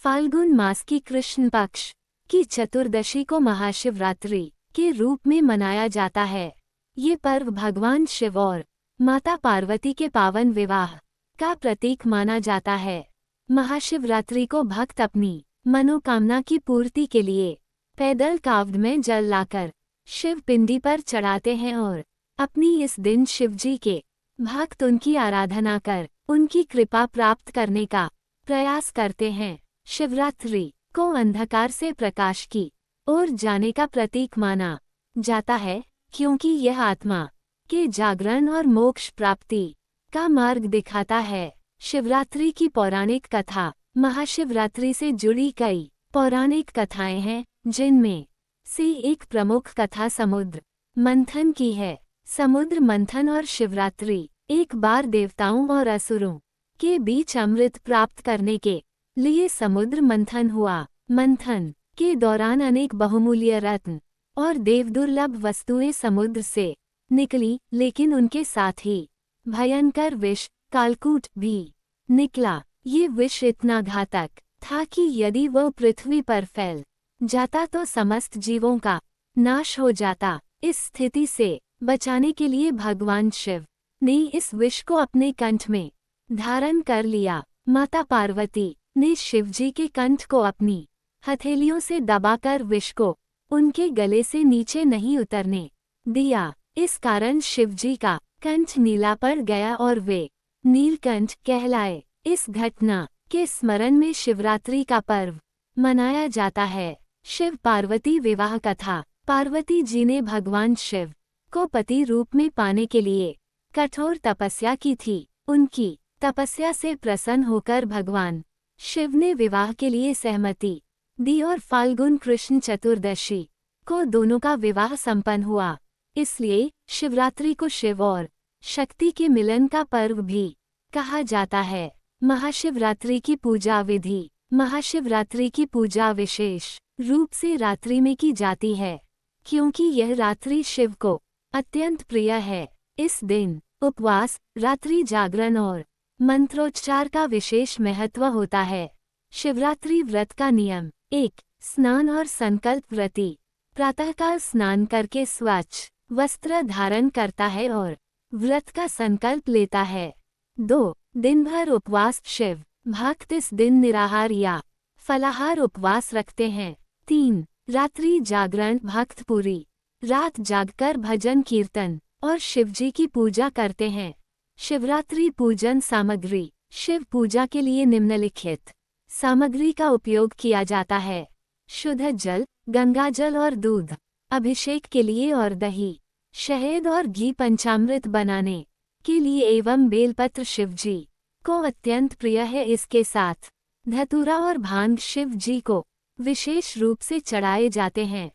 फाल्गुन मास की कृष्ण पक्ष की चतुर्दशी को महाशिवरात्रि के रूप में मनाया जाता है। ये पर्व भगवान शिव और माता पार्वती के पावन विवाह का प्रतीक माना जाता है। महाशिवरात्रि को भक्त अपनी मनोकामना की पूर्ति के लिए पैदल कावड़ में जल लाकर शिव पिंडी पर चढ़ाते हैं और अपनी इस दिन शिवजी के भक्त उनकी आराधना कर उनकी कृपा प्राप्त करने का प्रयास करते हैं। शिवरात्रि को अंधकार से प्रकाश की ओर जाने का प्रतीक माना जाता है, क्योंकि यह आत्मा के जागरण और मोक्ष प्राप्ति का मार्ग दिखाता है। शिवरात्रि की पौराणिक कथा। महाशिवरात्रि से जुड़ी कई पौराणिक कथाएं हैं, जिनमें से एक प्रमुख कथा समुद्र मंथन की है। समुद्र मंथन और शिवरात्रि। एक बार देवताओं और असुरों के बीच अमृत प्राप्त करने के लिए समुद्र मंथन हुआ। मंथन के दौरान अनेक बहुमूल्य रत्न और देवदुर्लभ वस्तुएं समुद्र से निकली, लेकिन उनके साथ ही भयंकर विष कालकूट भी निकला। ये विष इतना घातक था कि यदि वह पृथ्वी पर फैल जाता तो समस्त जीवों का नाश हो जाता। इस स्थिति से बचाने के लिए भगवान शिव ने इस विष को अपने कंठ में धारण कर लिया। माता पार्वती ने शिवजी के कंठ को अपनी हथेलियों से दबाकर विष को उनके गले से नीचे नहीं उतरने दिया। इस कारण शिवजी का कंठ नीला पड़ गया और वे नीलकंठ कहलाए। इस घटना के स्मरण में शिवरात्रि का पर्व मनाया जाता है। शिव पार्वती विवाह कथा। पार्वती जी ने भगवान शिव को पति रूप में पाने के लिए कठोर तपस्या की थी। उनकी तपस्या से प्रसन्न होकर भगवान शिव ने विवाह के लिए सहमति दी और फाल्गुन कृष्ण चतुर्दशी को दोनों का विवाह संपन्न हुआ। इसलिए शिवरात्रि को शिव और शक्ति के मिलन का पर्व भी कहा जाता है। महाशिवरात्रि की पूजा विधि। महाशिवरात्रि की पूजा विशेष रूप से रात्रि में की जाती है, क्योंकि यह रात्रि शिव को अत्यंत प्रिय है। इस दिन उपवास, रात्रि जागरण और मंत्रोच्चार का विशेष महत्व होता है। शिवरात्रि व्रत का नियम। 1. स्नान और संकल्प व्रती प्रातःकाल स्नान करके स्वच्छ वस्त्र धारण करता है और व्रत का संकल्प लेता है। 2. दिन भर उपवास। शिव भक्त इस दिन निराहार या फलाहार उपवास रखते हैं। 3. रात्रि जागरण। भक्त पूरी रात जागकर भजन कीर्तन और शिवजी की पूजा करते हैं। शिवरात्रि पूजन सामग्री। शिव पूजा के लिए निम्नलिखित सामग्री का उपयोग किया जाता है। शुद्ध जल, गंगाजल और दूध। अभिषेक के लिए और दही, शहद और घी पंचामृत बनाने के लिए एवं बेलपत्र शिवजी को अत्यंत प्रिय है। इसके साथ धतूरा और भांग शिवजी को विशेष रूप से चढ़ाए जाते हैं।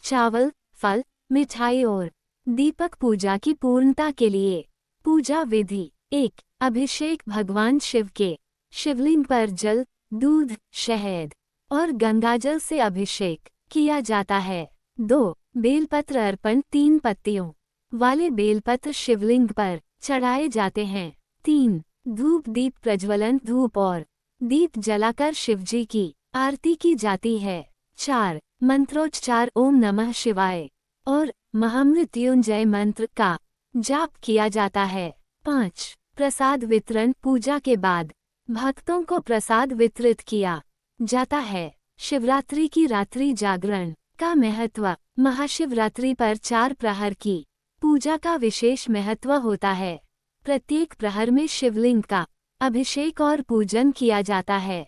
चावल, फल, मिठाई और दीपक पूजा की पूर्णता के लिए। पूजा विधि। 1. अभिषेक। भगवान शिव के शिवलिंग पर जल, दूध, शहद और गंगाजल से अभिषेक किया जाता है। 2. बेलपत्र अर्पण। 3 पत्तियों वाले बेलपत्र शिवलिंग पर चढ़ाए जाते हैं। 3. धूप दीप प्रज्वलन। धूप और दीप जलाकर शिवजी की आरती की जाती है। 4. मंत्रोच्चार। ओम नमः शिवाय और महामृत्युंजय मंत्र का जाप किया जाता है। 5. प्रसाद वितरण। पूजा के बाद भक्तों को प्रसाद वितरित किया जाता है। शिवरात्रि की रात्रि जागरण का महत्व। महाशिवरात्रि पर 4 प्रहर की पूजा का विशेष महत्व होता है। प्रत्येक प्रहर में शिवलिंग का अभिषेक और पूजन किया जाता है।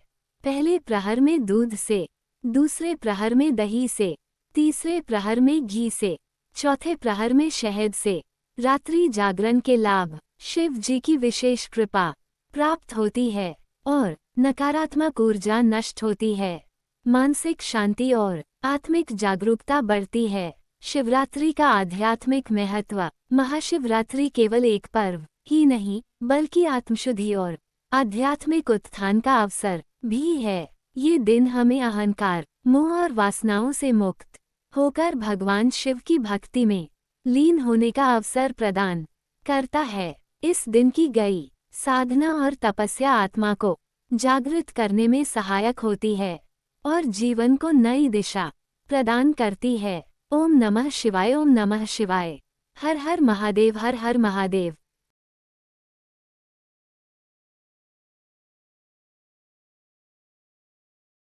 पहले प्रहर में दूध से, दूसरे प्रहर में दही से, तीसरे प्रहर में घी से, चौथे प्रहर में शहद से। रात्रि जागरण के लाभ। शिव जी की विशेष कृपा प्राप्त होती है और नकारात्मक ऊर्जा नष्ट होती है। मानसिक शांति और आत्मिक जागरूकता बढ़ती है। शिवरात्रि का आध्यात्मिक महत्व। महाशिवरात्रि केवल एक पर्व ही नहीं, बल्कि आत्मशुद्धि और आध्यात्मिक उत्थान का अवसर भी है। ये दिन हमें अहंकार, मोह और वासनाओं से मुक्त होकर भगवान शिव की भक्ति में लीन होने का अवसर प्रदान करता है। इस दिन की गई साधना और तपस्या आत्मा को जागृत करने में सहायक होती है और जीवन को नई दिशा प्रदान करती है। ओम नमः शिवाय। ओम नमः शिवाय। हर हर महादेव। हर हर महादेव।